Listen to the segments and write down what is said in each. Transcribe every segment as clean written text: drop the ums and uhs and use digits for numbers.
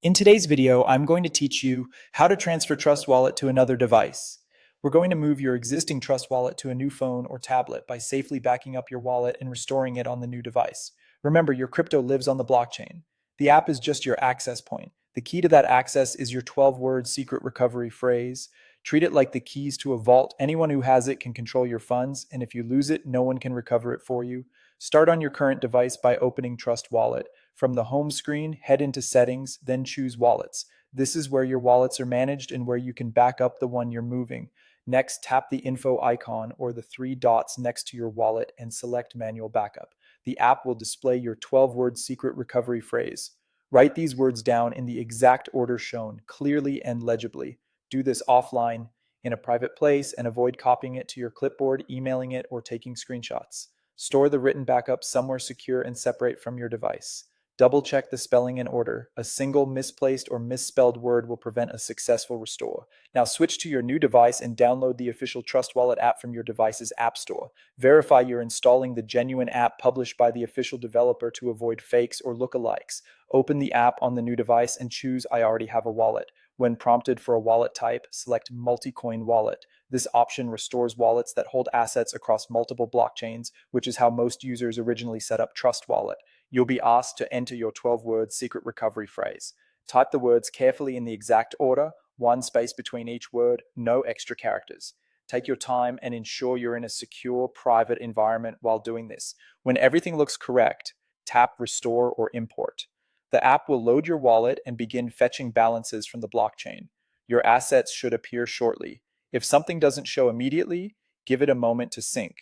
In today's video, I'm going to teach you how to transfer Trust Wallet to another device. We're going to move your existing Trust Wallet to a new phone or tablet by safely backing up your wallet and restoring it on the new device. Remember, your crypto lives on the blockchain. The app is just your access point. The key to that access is your 12-word secret recovery phrase. Treat it like the keys to a vault. Anyone who has it can control your funds, and if you lose it, no one can recover it for you. Start on your current device by opening Trust Wallet. From the home screen, head into Settings, then choose Wallets. This is where your wallets are managed and where you can back up the one you're moving. Next, tap the info icon or the three dots next to your wallet and select Manual Backup. The app will display your 12-word secret recovery phrase. Write these words down in the exact order shown, clearly and legibly. Do this offline, in a private place, and avoid copying it to your clipboard, emailing it, or taking screenshots. Store the written backup somewhere secure and separate from your device. Double check the spelling and order. A single misplaced or misspelled word will prevent a successful restore. Now switch to your new device and download the official Trust Wallet app from your device's app store. Verify you're installing the genuine app published by the official developer to avoid fakes or lookalikes. Open the app on the new device and choose I already have a wallet. When prompted for a wallet type, select multi-coin wallet. This option restores wallets that hold assets across multiple blockchains, which is how most users originally set up Trust Wallet. You'll be asked to enter your 12-word secret recovery phrase. Type the words carefully in the exact order, one space between each word, no extra characters. Take your time and ensure you're in a secure, private environment while doing this. When everything looks correct, tap Restore or Import. The app will load your wallet and begin fetching balances from the blockchain. Your assets should appear shortly. If something doesn't show immediately, give it a moment to sync.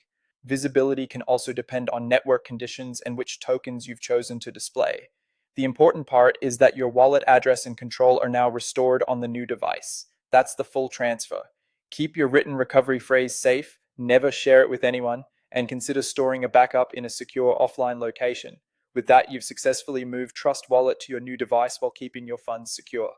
Visibility can also depend on network conditions and which tokens you've chosen to display. The important part is that your wallet address and control are now restored on the new device. That's the full transfer. Keep your written recovery phrase safe, never share it with anyone, and consider storing a backup in a secure offline location. With that, you've successfully moved Trust Wallet to your new device while keeping your funds secure.